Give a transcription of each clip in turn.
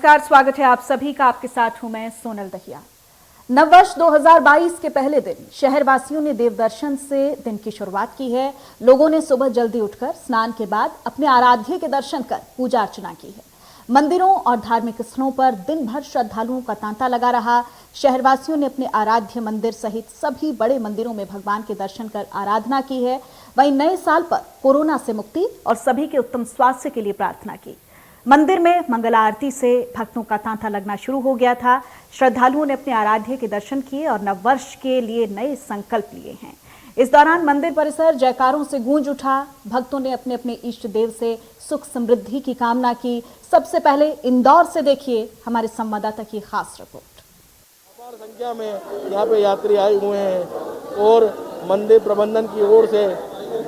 नमस्कार, स्वागत है आप सभी का। आपके साथ हूं मैं सोनल दहिया। नववर्ष 2022 के पहले दिन शहरवासियों ने देवदर्शन से दिन की शुरुआत की है। लोगों ने सुबह जल्दी उठकर स्नान के बाद अपने आराध्य के दर्शन कर पूजा अर्चना की है। मंदिरों और धार्मिक स्थलों पर दिन भर श्रद्धालुओं का तांता लगा रहा। शहरवासियों ने अपने आराध्य मंदिर सहित सभी बड़े मंदिरों में भगवान के दर्शन कर आराधना की है। वहीं नए साल पर कोरोना से मुक्ति और सभी के उत्तम स्वास्थ्य के लिए प्रार्थना की। मंदिर में मंगला आरती से भक्तों का तांता लगना शुरू हो गया था। श्रद्धालुओं ने अपने आराध्य के दर्शन किए और नववर्ष के लिए नए संकल्प लिए हैं। इस दौरान मंदिर परिसर जयकारों से गूंज उठा। भक्तों ने अपने अपने इष्ट देव से सुख समृद्धि की कामना की। सबसे पहले इंदौर से देखिए हमारे संवाददाता की खास रिपोर्ट। अपार संख्या में यहाँ पे यात्री आए हुए हैं और मंदिर प्रबंधन की ओर से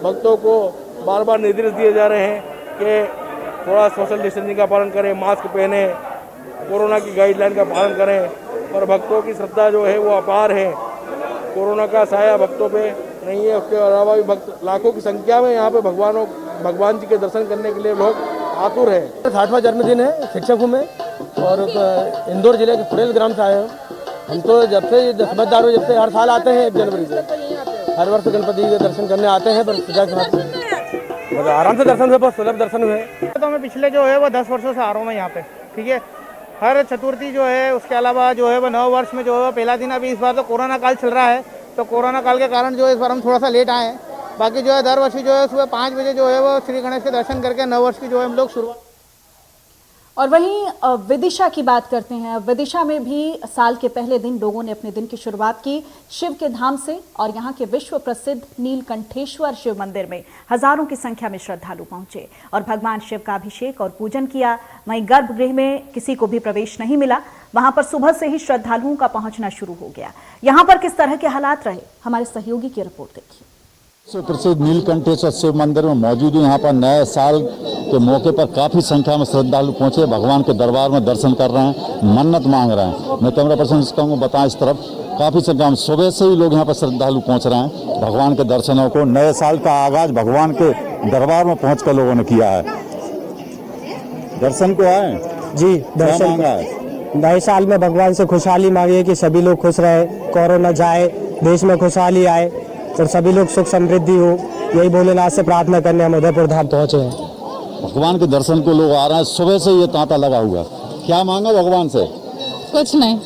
भक्तों को बार बार निर्देश दिए जा रहे हैं कि थोड़ा सोशल डिस्टेंसिंग का पालन करें, मास्क पहने, कोरोना की गाइडलाइन का पालन करें। और भक्तों की श्रद्धा जो है वो अपार है। कोरोना का साया भक्तों पे नहीं है। उसके अलावा भी भक्त लाखों की संख्या में यहाँ पे भगवान जी के दर्शन करने के लिए लोग आतुर हैं। 60वां जन्मदिन है शिक्षक हूँ मैं और इंदौर जिले के खुड़ेल ग्राम से आए हैं। हम तो जब से समझदार हो, जब से हर साल आते हैं 1 जनवरी से हर वर्ष गणपति के दर्शन करने आते हैं। पर पूजा के साथ आराम से दर्शन हुए, बहुत सुलभ दर्शन हुए। तो मैं पिछले जो है वो 10 वर्षों से आ रहा हूँ मैं यहाँ पे, ठीक है। हर चतुर्थी जो है, उसके अलावा जो है वो नव वर्ष में जो है वो पहला दिन, अभी इस बार तो कोरोना काल चल रहा है तो कोरोना काल के कारण जो है इस बार हम थोड़ा सा लेट आए हैं। बाकी जो है दर वर्ष जो है सुबह 5 बजे जो है वो श्री गणेश के दर्शन करके नव वर्ष की जो है हम लोग शुरुआत। और वहीं विदिशा की बात करते हैं। विदिशा में भी साल के पहले दिन लोगों ने अपने दिन की शुरुआत की शिव के धाम से और यहाँ के विश्व प्रसिद्ध नीलकंठेश्वर शिव मंदिर में हजारों की संख्या में श्रद्धालु पहुंचे और भगवान शिव का अभिषेक और पूजन किया। वहीं गर्भगृह में किसी को भी प्रवेश नहीं मिला। वहां पर सुबह से ही श्रद्धालुओं का पहुंचना शुरू हो गया। यहाँ पर किस तरह के हालात रहे, हमारे सहयोगी की रिपोर्ट देखिए। प्रसिद्ध नीलकंठेश्वर शिव मंदिर में मौजूद हूँ। यहाँ पर नए साल के मौके पर काफी संख्या में श्रद्धालु पहुंचे, भगवान के दरबार में दर्शन कर रहे हैं, मन्नत मांग रहे हैं। मैं कैमरा पर्सन से कहूँगा बताएं इस तरफ काफी संख्या में सुबह से ही लोग यहाँ पर श्रद्धालु पहुंच रहे हैं भगवान के दर्शनों को। नए साल का आगाज भगवान के दरबार में पहुँच कर लोगों ने किया है। दर्शन को आए जी, दर्शन मांगा है। नए साल में भगवान से खुशहाली मांगी है कि सभी लोग खुश रहे, कोरोना जाए, देश में खुशहाली आए और सभी लोग सुख समृद्धि हो। यही भोलेनाथ से प्रार्थना करने हम उदयपुर धाम पहुंचे हैं। भगवान के दर्शन को लोग आ रहे हैं, सुबह से ये तांता लगा हुआ। क्या मांगा भगवान से? कुछ नहीं,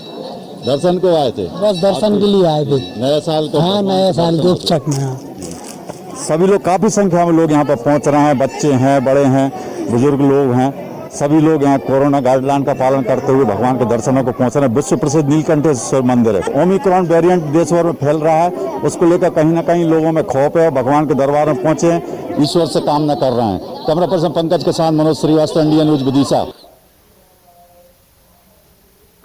दर्शन को आए थे, बस दर्शन के लिए आए थे नए साल को। हाँ, नए साल के उपचक में सभी लोग काफी संख्या में लोग यहाँ पर पहुंच रहे हैं। बच्चे हैं, बड़े हैं, बुजुर्ग लोग हैं, सभी लोग यहाँ कोरोना गाइडलाइन का पालन करते हुए भगवान के दर्शनों को पहुंच रहे हैं। विश्व प्रसिद्ध नीलकंठेश्वर मंदिर है। ओमिक्रॉन वेरिएंट देश भर में फैल रहा है, उसको लेकर कहीं ना कहीं लोगों में खौफ है। भगवान के दरबार में पहुंचे हैं, ईश्वर से कामना कर रहे हैं। कैमरा पर्सन पंकज के साथ मनोज श्रीवास्तव, इंडिया न्यूज विदिशा।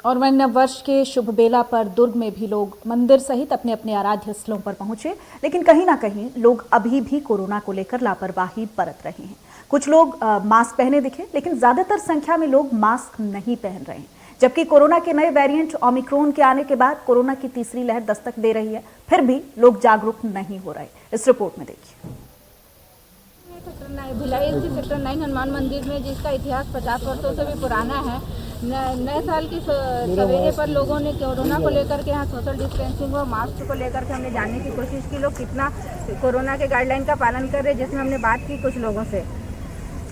और वहीं नववर्ष के शुभ बेला पर दुर्ग में भी लोग मंदिर सहित अपने अपने आराध्य स्थलों पर पहुंचे, लेकिन कहीं ना कहीं लोग अभी भी कोरोना को लेकर लापरवाही बरत रहे हैं। कुछ लोग मास्क पहने दिखे, लेकिन ज्यादातर संख्या में लोग मास्क नहीं पहन रहे हैं। जबकि कोरोना के नए वेरिएंट ओमिक्रॉन के आने के बाद कोरोना की तीसरी लहर दस्तक दे रही है, फिर भी लोग जागरूक नहीं हो रहे। इस रिपोर्ट में देखिए। भिलाई स्थित सेक्टर 9 हनुमान मंदिर में, जिसका इतिहास 50 वर्षों से भी पुराना है, नए साल की सवेरे पर लोगों ने कोरोना को लेकर के यहाँ सोशल डिस्टेंसिंग और मास्क को लेकर के हमने जानने की कोशिश की लोग कितना कोरोना के गाइडलाइन का पालन कर रहे हैं, जिसमें हमने बात की कुछ लोगों से।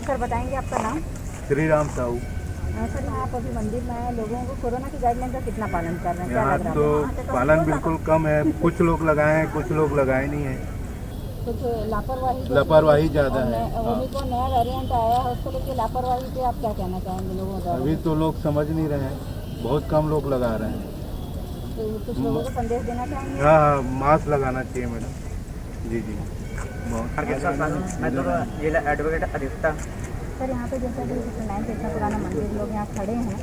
सर बताएंगे आपका नाम? श्री राम साहू। सर, आप अभी मंदिर में आए, लोगों को कोरोना की गाइडलाइन का कितना पालन कर रहे हैं? यहाँ तो पालन बिल्कुल कम है। कुछ लोग लगाए हैं, कुछ लोग लगाए नहीं है। कुछ लापरवाही ज़्यादा है। ओमिक्रॉन नया वेरिएंट आया है, उसको लेकर लापरवाही पे आप क्या कहना चाहेंगे लोगों को? अभी तो लोग समझ नहीं रहे हैं, बहुत कम लोग लगा रहे हैं। तो कुछ लोगों को संदेश देना चाहेंगे? हाँ, मास्क लगाना चाहिए मैडम। जी जी, मैं तो जिला एडवोकेट अधिकता। सर, यहाँ पे जैसा कि नाइन से इतना पुराना मंदिर, लोग यहाँ खड़े हैं,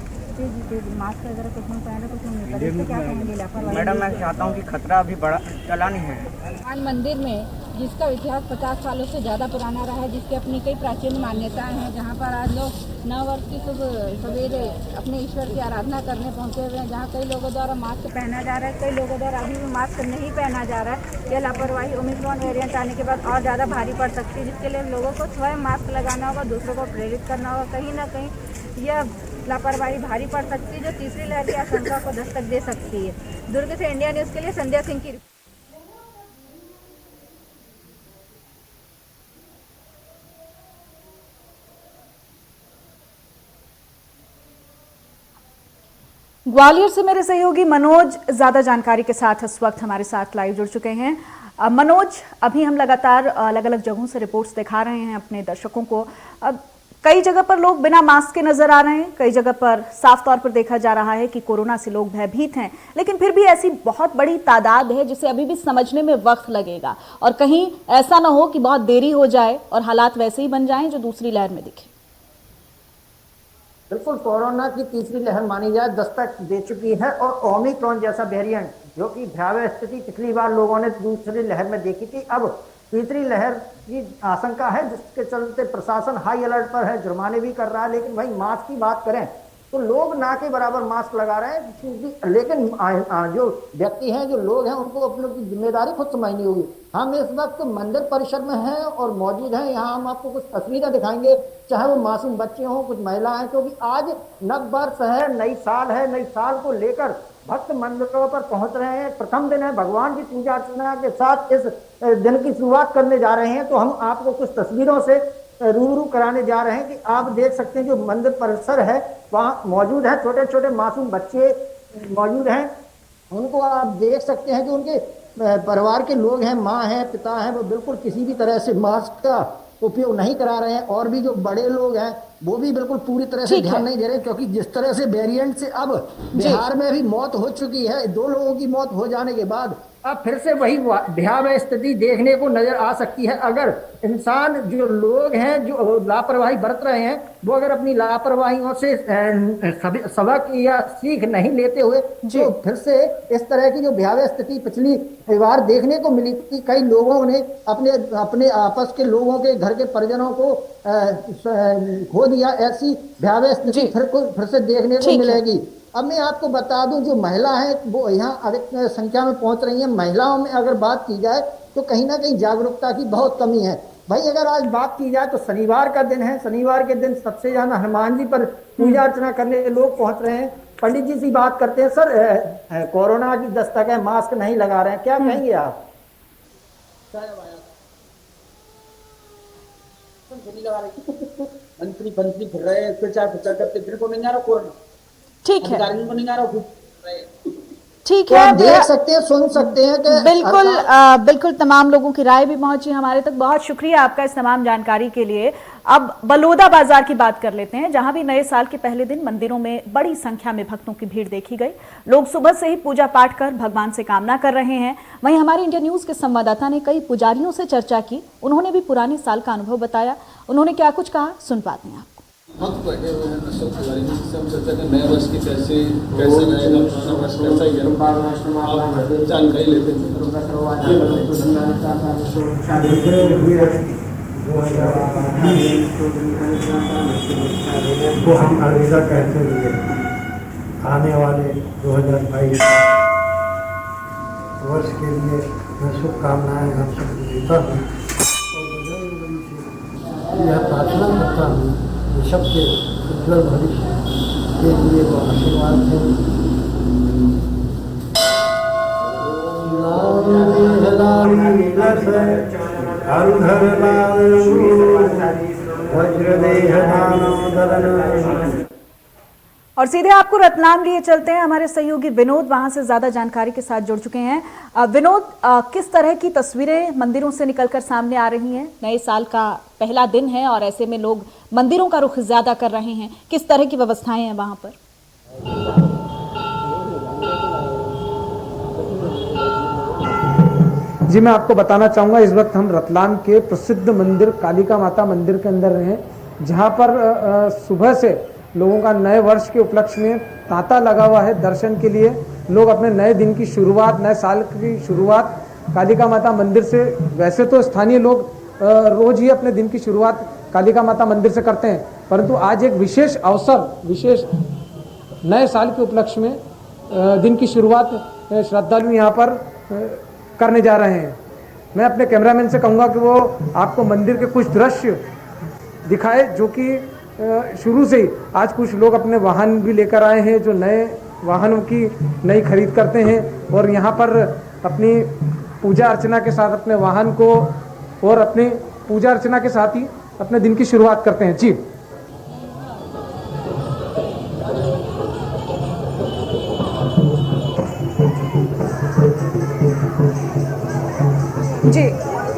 मास्क वगैरह कुछ हम पहने, कुछ हम नहीं पहने, क्या कहेंगे लापरवाही? मैडम, मैं चाहता हूँ कि खतरा अभी बड़ा चला नहीं है। हनुमान मंदिर में, जिसका इतिहास 50 सालों से ज़्यादा पुराना रहा है, जिसकी अपनी कई प्राचीन मान्यताएं हैं, जहाँ पर आज लोग नव वर्ष की सवेरे अपने ईश्वर की आराधना करने पहुँचे हुए हैं, जहाँ कई लोगों द्वारा मास्क पहना जा रहा है, कई लोगों द्वारा अभी भी मास्क नहीं पहना जा रहा है। यह लापरवाही ओमिक्रॉन वेरिएंट आने के बाद और ज़्यादा भारी पड़ सकती है, जिसके लिए लोगों को स्वयं मास्क लगाना होगा, दूसरों को प्रेरित करना होगा। कहीं ना कहीं यह लापरवाही भारी पड़ सकती है, जो तीसरी लहर की आशंका को दस्तक दे सकती है। दुर्ग से इंडिया न्यूज के लिए संध्या सिंह की रिपोर्ट। ग्वालियर से मेरे सहयोगी मनोज ज्यादा जानकारी के साथ इस वक्त हमारे साथ लाइव जुड़ चुके हैं। मनोज, अभी हम लगातार अलग अलग जगहों से रिपोर्ट्स दिखा रहे हैं अपने दर्शकों को। कई जगह पर लोग बिना मास्क के नजर आ रहे हैं, कई जगह पर साफ तौर पर देखा जा रहा है कि कोरोना से लोग भयभीत हैं, लेकिन फिर भी ऐसी बहुत बड़ी तादाद है जिसे अभी भी समझने में वक्त लगेगा और कहीं ऐसा ना हो कि बहुत देरी हो जाए और हालात वैसे ही बन जाएं जो दूसरी लहर में दिखे। बिल्कुल, कोरोना की तीसरी लहर मानी जाए दस्तक दे चुकी है और ओमिक्रॉन जैसा वेरिएंट जो कि भयावह स्थिति पिछली बार लोगों ने दूसरी लहर में देखी थी, अब तीसरी लहर की आशंका है, जिसके चलते प्रशासन हाई अलर्ट पर है, जुर्माने भी कर रहा है। लेकिन भाई मास्क की बात करें तो लोग ना के बराबर मास्क लगा रहे हैं, लेकिन जो व्यक्ति हैं, जो लोग हैं, उनको अपनी जिम्मेदारी खुद समझनी होगी। हम इस वक्त मंदिर परिसर में हैं और मौजूद हैं। यहाँ हम आपको कुछ तस्वीरें दिखाएंगे, चाहे वो मासूम बच्चे हों, कुछ महिलाएं, क्योंकि आज नव वर्ष है, नई साल है। नई साल को लेकर भक्त मंदिरों पर पहुंच रहे हैं। प्रथम दिन है, भगवान की पूजा अर्चना के साथ इस दिन की शुरुआत करने जा रहे हैं। तो हम आपको कुछ तस्वीरों से रूबरू कराने जा रहे हैं कि आप देख सकते हैं जो मंदिर परिसर है वहाँ मौजूद है, छोटे छोटे मासूम बच्चे मौजूद हैं। उनको आप देख सकते हैं कि उनके परिवार के लोग हैं, माँ हैं, पिता हैं, वो बिल्कुल किसी भी तरह से मास्क का उपयोग नहीं करा रहे हैं। और भी जो बड़े लोग हैं वो भी बिल्कुल पूरी तरह से ध्यान नहीं दे रहे, क्योंकि जिस तरह से वेरिएंट से अब बिहार में भी मौत हो चुकी है, 2 लोगों की मौत हो जाने के बाद अब फिर से वही भयावह स्थिति देखने को नजर आ सकती है। अगर इंसान, जो लोग हैं जो लापरवाही बरत रहे हैं, वो अगर अपनी लापरवाहियों से सबक या सीख नहीं लेते हुए तो फिर से इस तरह की जो भयावह स्थिति पिछली बार देखने को मिली थी, कई लोगों ने अपने आपस के लोगों के घर के परिजनों को खो दिया, ऐसी भयावह स्थिति फिर से देखने को मिलेगी। अब मैं आपको बता दूं, जो महिला है वो यहाँ अधिक संख्या में पहुंच रही हैं। महिलाओं में अगर बात की जाए तो कहीं ना कहीं जागरूकता की बहुत कमी है। भाई अगर आज बात की जाए तो शनिवार का दिन है, शनिवार के दिन सबसे ज्यादा हनुमान जी पर पूजा अर्चना करने लोग पहुंच रहे हैं। पंडित जी से बात करते हैं। सर, कोरोना की दस्तक है, मास्क नहीं लगा रहे हैं, क्या कहेंगे आप? मंत्री फिर रहे हैं, प्रचार करते, फिर को नहीं आ रहा कोरोना, ठीक है, को नहीं आ रहा, ठीक तो है, देख सकते हैं, सुन सकते हैं कि बिल्कुल तमाम लोगों की राय भी पहुंची हमारे तक। बहुत शुक्रिया आपका इस तमाम जानकारी के लिए। अब बलोदा बाजार की बात कर लेते हैं, जहां भी नए साल के पहले दिन मंदिरों में बड़ी संख्या में भक्तों की भीड़ देखी गई। लोग सुबह से ही पूजा पाठ कर भगवान से कामना कर रहे हैं। वहीं हमारे इंडिया न्यूज के संवाददाता ने कई पुजारियों से चर्चा की, उन्होंने भी पुराने साल का अनुभव बताया। उन्होंने क्या कुछ कहा, सुन पाते हैं आप। हम बैठे हुए हैं सब पुजारी जी से हम चर्चा करें नए वर्ष की कैसे रहेगा, पुराना वर्ष कैसा ही है, आप जानकारी लेते हैं। वो हम अलविदा कहते हुए आने वाले 2022 वर्ष के लिए मैं शुभकामनाएं हम सबको देता हूँ और यह प्रार्थना करता हूँ सबके उज्जवल भविष्य के लिए वो आशीर्वाद है। और सीधे आपको रतलाम लिए चलते हैं। हमारे सहयोगी विनोद वहां से ज्यादा जानकारी के साथ जुड़ चुके हैं। विनोद, किस तरह की तस्वीरें मंदिरों से निकलकर सामने आ रही हैं? नए साल का पहला दिन है और ऐसे में लोग मंदिरों का रुख ज्यादा कर रहे हैं, किस तरह की व्यवस्थाएं हैं वहां पर? जी, मैं आपको बताना चाहूँगा, इस वक्त हम रतलाम के प्रसिद्ध मंदिर कालिका माता मंदिर के अंदर हैं, जहाँ पर सुबह से लोगों का नए वर्ष के उपलक्ष्य में तांता लगा हुआ है। दर्शन के लिए लोग अपने नए दिन की शुरुआत, नए साल की शुरुआत कालिका माता मंदिर से, वैसे तो स्थानीय लोग रोज ही अपने दिन की शुरुआत कालिका माता मंदिर से करते हैं, परंतु आज एक विशेष अवसर, विशेष नए साल के उपलक्ष्य में दिन की शुरुआत श्रद्धालु यहाँ पर करने जा रहे हैं। मैं अपने कैमरामैन से कहूँगा कि वो आपको मंदिर के कुछ दृश्य दिखाए जो कि शुरू से ही आज कुछ लोग अपने वाहन भी लेकर आए हैं, जो नए वाहनों की नई खरीद करते हैं और यहाँ पर अपनी पूजा अर्चना के साथ अपने वाहन को और अपनी पूजा अर्चना के साथ ही अपने दिन की शुरुआत करते हैं। जी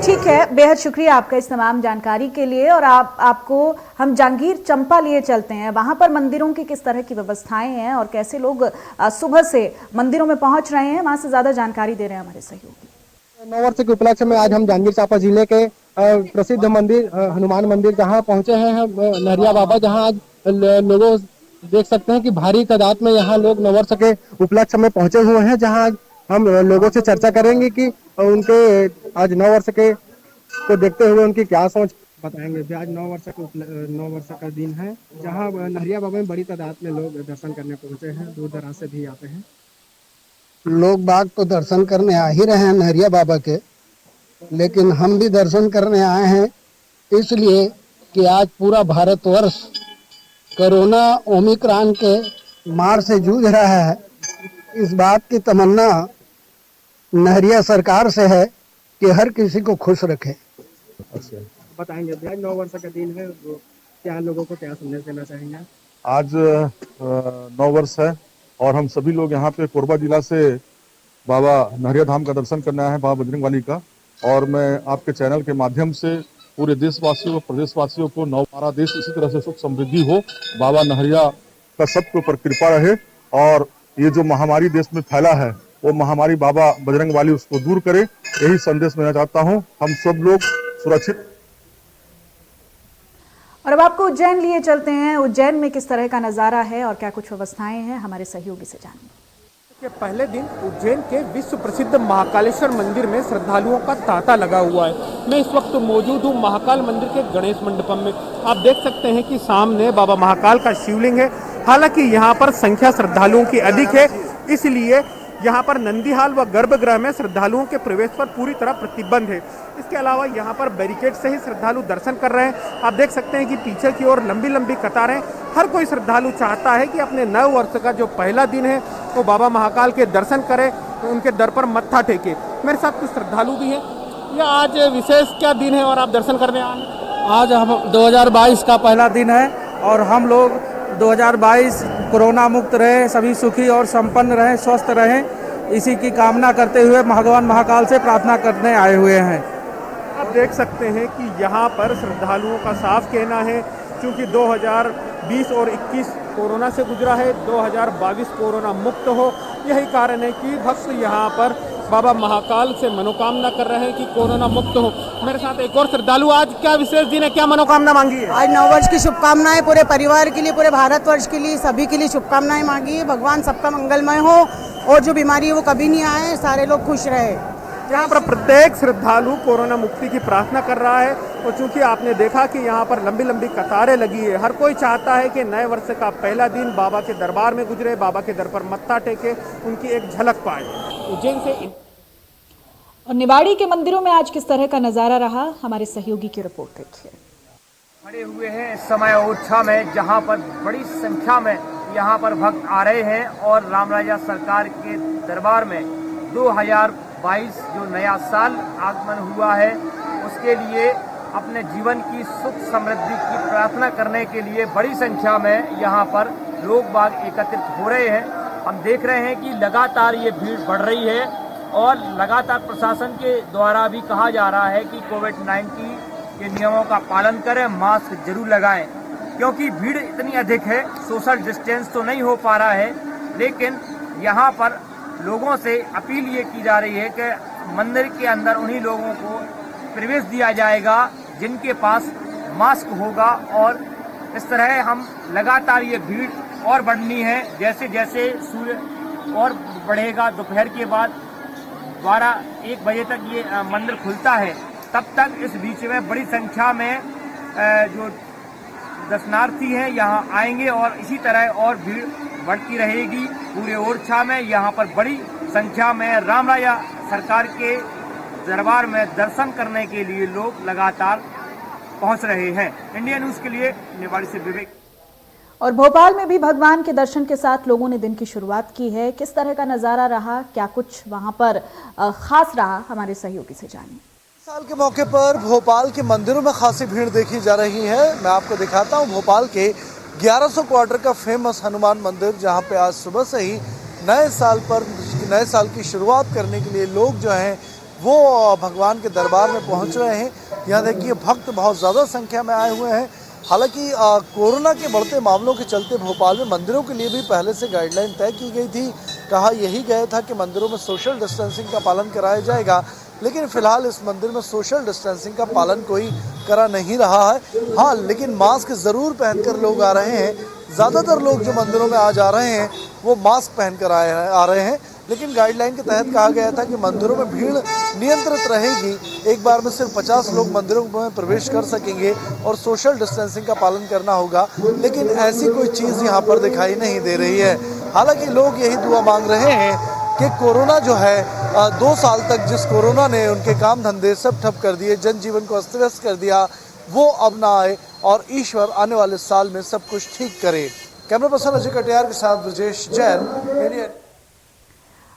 ठीक है, बेहद शुक्रिया आपका इस तमाम जानकारी के लिए। और आपको हम जांगीर चंपा लिए चलते हैं, वहां पर मंदिरों की किस तरह की व्यवस्थाएं हैं और कैसे लोग सुबह से मंदिरों में पहुंच रहे हैं, वहां से ज्यादा जानकारी दे रहे हैं हमारे सहयोगी। नववर्ष के उपलक्ष्य में आज हम जांगीर चांपा जिले के प्रसिद्ध मंदिर हनुमान मंदिर जहाँ पहुंचे हैं नहरिया बाबा, जहाँ आज लोगों देख सकते हैं कि भारी तादाद में यहाँ लोग नववर्ष के उपलक्ष्य में पहुंचे हुए हैं, जहाँ हम लोगों से चर्चा करेंगे कि उनके आज नववर्ष के को देखते हुए उनकी क्या सोच बताएंगे। आज नववर्ष का दिन है, जहाँ नहरिया बाबा में बड़ी तादाद में लोग दर्शन करने पहुंचे हैं, दूर दराज से भी आते हैं। लोग बाग तो दर्शन करने आ ही रहे हैं नहरिया बाबा के, लेकिन हम भी दर्शन करने आए हैं इसलिए कि आज पूरा भारतवर्ष कोरोना ओमिक्रॉन के मार से जूझ रहा है। इस बात की तमन्ना नहरिया सरकार से है कि हर किसी को खुश रखे। बताएंगे आज नववर्ष का दिन है, क्या लोगों को क्या संदेश देना चाहेंगे? आज नववर्ष है और हम सभी लोग यहाँ पे कोरबा जिला से बाबा नहरिया धाम का दर्शन करने आए हैं, बाबा बजरंग वाली का। और मैं आपके चैनल के माध्यम से पूरे देशवासियों और प्रदेशवासियों को हमारा देश इसी तरह से सुख समृद्धि हो, बाबा नहरिया का सबके ऊपर कृपा रहे और ये जो महामारी देश में फैला है वो महामारी बाबा बजरंग वाली उसको दूर करे, यही संदेश देना चाहता हूँ। हम सब लोग सुरक्षित। और अब आपको उज्जैन लिए चलते हैं। उज्जैन में किस तरह का नजारा है और क्या कुछ व्यवस्थाएं हैं, हमारे सहयोगी से जानेंगे। के पहले दिन उज्जैन के विश्व प्रसिद्ध महाकालेश्वर मंदिर में श्रद्धालुओं का तांता लगा हुआ है। मैं इस वक्त मौजूद हूँ महाकाल मंदिर के गणेश मंडपम में। आप देख सकते हैं कि सामने बाबा महाकाल का शिवलिंग है। हालांकि यहाँ पर संख्या श्रद्धालुओं की अधिक है, इसलिए यहाँ पर नंदीहाल व गर्भगृह में श्रद्धालुओं के प्रवेश पर पूरी तरह प्रतिबंध है। इसके अलावा यहाँ पर बैरिकेड से ही श्रद्धालु दर्शन कर रहे हैं। आप देख सकते हैं कि पीछे की ओर लंबी लंबी कतारें। हर कोई श्रद्धालु चाहता है कि अपने नव वर्ष का जो पहला दिन है वो बाबा महाकाल के दर्शन करे, तो उनके दर पर मत्था टेके। मेरे साथ कुछ श्रद्धालु भी हैं। यह आज विशेष क्या दिन है और आप दर्शन करने आए हैं? आज हम 2022 का पहला दिन है और हम लोग 2022 कोरोना मुक्त रहे, सभी सुखी और संपन्न रहें, स्वस्थ रहें, इसी की कामना करते हुए भगवान महाकाल से प्रार्थना करने आए हुए हैं। आप देख सकते हैं कि यहाँ पर श्रद्धालुओं का साफ कहना है, क्योंकि 2020 और 21 कोरोना से गुजरा है, 2022 कोरोना मुक्त हो। यही कारण है कि भक्त यहाँ पर बाबा महाकाल से मनोकामना कर रहे हैं कि कोरोना मुक्त हो। मेरे साथ एक और श्रद्धालु। आज क्या विशेष दिन है, क्या मनोकामना मांगी है? आज नववर्ष की शुभकामनाएं पूरे परिवार के लिए, पूरे भारतवर्ष के लिए, सभी के लिए शुभकामनाएं मांगी है। भगवान सबका मंगलमय हो और जो बीमारी है वो कभी नहीं आए, सारे लोग खुश रहे। यहाँ पर प्रत्येक श्रद्धालु कोरोना मुक्ति की प्रार्थना कर रहा है और चूंकि आपने देखा कि यहाँ पर लंबी लंबी कतारें लगी है, हर कोई चाहता है कि नए वर्ष का पहला दिन बाबा के दरबार में गुजरे, बाबा के दर पर मत्था टेके, उनकी एक झलक पाए। उज्जैन से और निवाड़ी के मंदिरों में आज किस तरह का नजारा रहा, हमारे सहयोगी की रिपोर्ट देखिए। खड़े हुए हैं इस समय ओरछा में, जहां पर बड़ी संख्या में यहां पर भक्त आ रहे हैं और रामराजा सरकार के दरबार में 2022 जो नया साल आगमन हुआ है उसके लिए अपने जीवन की सुख समृद्धि की प्रार्थना करने के लिए बड़ी संख्या में यहां पर लोग बाग एकत्रित हो रहे हैं। हम देख रहे हैं कि लगातार ये भीड़ बढ़ रही है और लगातार प्रशासन के द्वारा भी कहा जा रहा है कि कोविड-19 के नियमों का पालन करें, मास्क जरूर लगाएं, क्योंकि भीड़ इतनी अधिक है। सोशल डिस्टेंस तो नहीं हो पा रहा है, लेकिन यहाँ पर लोगों से अपील ये की जा रही है कि मंदिर के अंदर उन्हीं लोगों को प्रवेश दिया जाएगा जिनके पास मास्क होगा। और इस तरह हम लगातार ये भीड़ और बढ़नी है। जैसे जैसे सूर्य और बढ़ेगा, दोपहर के बाद 12-1 बजे तक ये मंदिर खुलता है, तब तक इस बीच में बड़ी संख्या में जो दर्शनार्थी हैं यहाँ आएंगे और इसी तरह और भीड़ बढ़ती रहेगी। पूरे ओरछा में यहाँ पर बड़ी संख्या में रामराजा सरकार के दरबार में दर्शन करने के लिए लोग लगातार पहुंच रहे हैं। इंडिया न्यूज के लिए निवाड़ी से विवेक। और भोपाल में भी भगवान के दर्शन के साथ लोगों ने दिन की शुरुआत की है। किस तरह का नजारा रहा, क्या कुछ वहां पर खास रहा, हमारे सहयोगी से जानिए। साल के मौके पर भोपाल के मंदिरों में खासी भीड़ देखी जा रही है। मैं आपको दिखाता हूं भोपाल के 1100 क्वार्टर का फेमस हनुमान मंदिर, जहां पे आज सुबह से ही नए साल की शुरुआत करने के लिए लोग जो हैं वो भगवान के दरबार में पहुंच रहे हैं। यहाँ देखिए भक्त बहुत ज़्यादा संख्या में आए हुए हैं। हालांकि कोरोना के बढ़ते मामलों के चलते भोपाल में मंदिरों के लिए भी पहले से गाइडलाइन तय की गई थी। कहा यही गया था कि मंदिरों में सोशल डिस्टेंसिंग का पालन कराया जाएगा, लेकिन फिलहाल इस मंदिर में सोशल डिस्टेंसिंग का पालन कोई करा नहीं रहा है। हाँ, लेकिन मास्क ज़रूर पहनकर लोग आ रहे हैं। ज़्यादातर लोग जो मंदिरों में आज आ रहे हैं वो मास्क पहनकर आ रहे हैं, लेकिन गाइडलाइन के तहत कहा गया था कि मंदिरों में भीड़ नियंत्रित रहेगी। एक बार में सिर्फ 50 लोग मंदिरों में प्रवेश कर सकेंगे और सोशल डिस्टेंसिंग का पालन करना होगा, लेकिन ऐसी कोई चीज़ यहाँ पर दिखाई नहीं दे रही है। हालांकि लोग यही दुआ मांग रहे हैं कि कोरोना जो है 2 साल तक जिस कोरोना ने उनके काम धंधे सब ठप कर दिए, जनजीवन को अस्त व्यस्त कर दिया, वो अब ना आए और ईश्वर आने वाले साल में सब कुछ ठीक करे। कैमरा पर्सन अजय कटियार के साथ ब्रजेश जैन।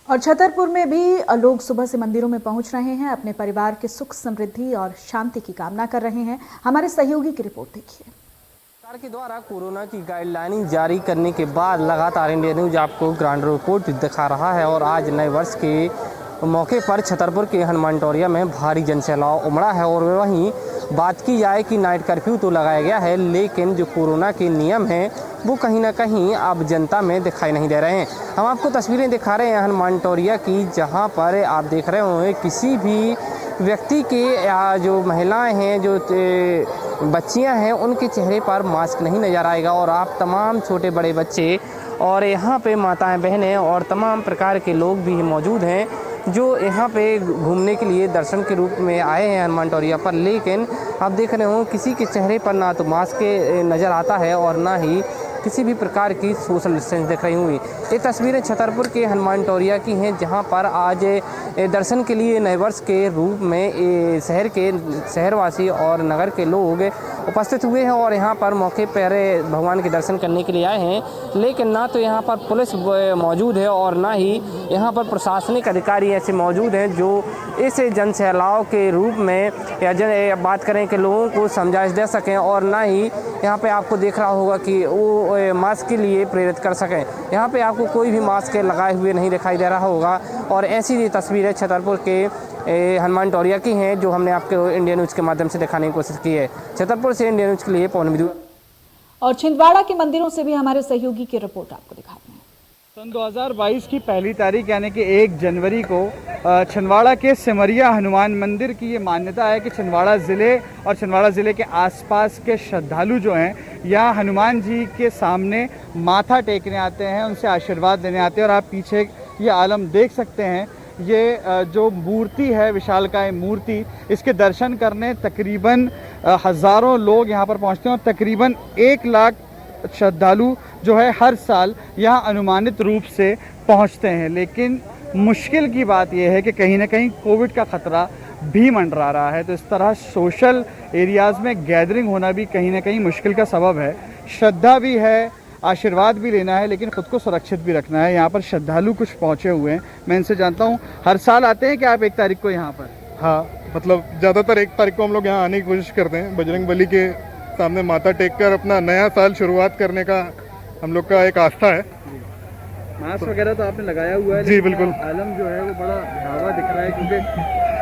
और छतरपुर में भी लोग सुबह से मंदिरों में पहुंच रहे हैं, अपने परिवार के सुख समृद्धि और शांति की कामना कर रहे हैं। हमारे सहयोगी की रिपोर्ट देखिए। सरकार के द्वारा कोरोना की गाइडलाइन जारी करने के बाद लगातार इंडिया न्यूज आपको ग्राउंड रिपोर्ट दिखा रहा है और आज नए वर्ष के मौके पर छतरपुर के हनुमान टोरिया में भारी जनसैलाब उमड़ा है। और वहीं बात की जाए कि नाइट कर्फ्यू तो लगाया गया है, लेकिन जो कोरोना के नियम हैं वो कहीं ना कहीं अब जनता में दिखाई नहीं दे रहे हैं। हम आपको तस्वीरें दिखा रहे हैं हनुमान टोरिया की, जहां पर आप देख रहे होंगे किसी भी व्यक्ति के या जो महिलाएं हैं, जो बच्चियां हैं, उनके चेहरे पर मास्क नहीं नज़र आएगा। और आप तमाम छोटे बड़े बच्चे और यहाँ पे माताएं बहनें और तमाम प्रकार के लोग भी मौजूद हैं जो यहाँ पे घूमने के लिए दर्शन के रूप में आए हैं हनुमान टोरिया पर। लेकिन आप देख रहे हो किसी के चेहरे पर ना तो मास्क नज़र आता है और ना ही किसी भी प्रकार की सोशल डिस्टेंस दिख रही हुई। ये तस्वीरें छतरपुर के हनुमान टोरिया की हैं, जहां पर आज दर्शन के लिए नए वर्ष के रूप में शहरवासी और नगर के लोग उपस्थित हुए हैं और यहां पर मौके पर भगवान के दर्शन करने के लिए आए हैं। लेकिन ना तो यहां पर पुलिस मौजूद है और ना ही यहां पर प्रशासनिक अधिकारी ऐसे मौजूद हैं जो इस जनसैलाब के रूप में या बात करें कि लोगों को समझाइश दे सकें, और ना ही यहाँ पे आपको देख रहा होगा कि वो मास्क के लिए प्रेरित कर सकें। यहाँ पे आपको कोई भी मास्क लगाए हुए नहीं दिखाई दे रहा होगा। और ऐसी तस्वीरें छतरपुर के हनुमान टोरिया की हैं जो हमने आपको इंडिया न्यूज़ के माध्यम से दिखाने की कोशिश की है। छतरपुर से इंडिया न्यूज़ के लिए पवन विदु। और छिंदवाड़ा के मंदिरों से भी हमारे सहयोगी की रिपोर्ट आपको दिखाते हैं। सन 2022 की पहली तारीख यानी कि 1 जनवरी को छिंदवाड़ा के सिमरिया हनुमान मंदिर की ये मान्यता है कि छिंदवाड़ा ज़िले और छिंदवाड़ा ज़िले के आसपास के श्रद्धालु जो हैं यहाँ हनुमान जी के सामने माथा टेकने आते हैं, उनसे आशीर्वाद लेने आते हैं। और आप पीछे ये आलम देख सकते हैं, ये जो मूर्ति है विशालकाय मूर्ति, इसके दर्शन करने तकरीबन हज़ारों लोग यहाँ पर पहुँचते हैं और तकरीबन 1 लाख श्रद्धालु जो है हर साल यहाँ अनुमानित रूप से पहुँचते हैं। लेकिन मुश्किल की बात यह है कि कहीं ना कहीं कोविड का ख़तरा भी मंडरा रहा है, तो इस तरह सोशल एरियाज़ में गैदरिंग होना भी कहीं ना कहीं मुश्किल का सबब है। श्रद्धा भी है, आशीर्वाद भी लेना है, लेकिन ख़ुद को सुरक्षित भी रखना है। यहाँ पर श्रद्धालु कुछ पहुँचे हुए हैं, मैं इनसे जानता हूँ। हर साल आते हैं कि आप 1 तारीख को यहाँ पर? हाँ, मतलब ज़्यादातर 1 तारीख को हम लोग यहाँ आने की कोशिश करते हैं। बजरंग बली के सामने माथा टेक कर अपना नया साल शुरुआत करने का हम लोग का एक आस्था है। मास्क वगैरह तो आपने लगाया हुआ है, जी बिल्कुल। आलम जो है वो बड़ा भयावह दिख रहा है, क्योंकि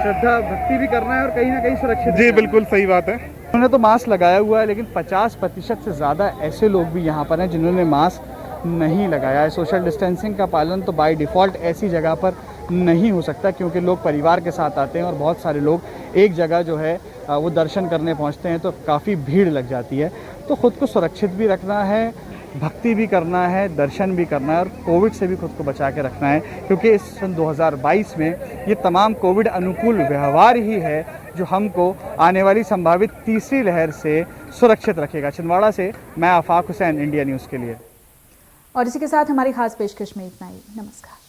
श्रद्धा भक्ति भी करना है और कहीं ना कहीं सुरक्षित। जी बिल्कुल सही बात है। उन्होंने तो मास्क लगाया हुआ है, लेकिन 50% से ज़्यादा ऐसे लोग भी यहाँ पर हैं जिन्होंने मास्क नहीं लगाया है। सोशल डिस्टेंसिंग का पालन तो बाय डिफ़ॉल्ट ऐसी जगह पर नहीं हो सकता, क्योंकि लोग परिवार के साथ आते हैं और बहुत सारे लोग एक जगह जो है वो दर्शन करने पहुँचते हैं, तो काफ़ी भीड़ लग जाती है। तो ख़ुद को सुरक्षित भी रखना है, भक्ति भी करना है, दर्शन भी करना है और कोविड से भी खुद को बचा के रखना है, क्योंकि इस सन 2022 में ये तमाम कोविड अनुकूल व्यवहार ही है जो हमको आने वाली संभावित तीसरी लहर से सुरक्षित रखेगा। छिंदवाड़ा से मैं आफाक हुसैन, इंडिया न्यूज़ के लिए। और इसी के साथ हमारी खास पेशकश में इतना ही। नमस्कार।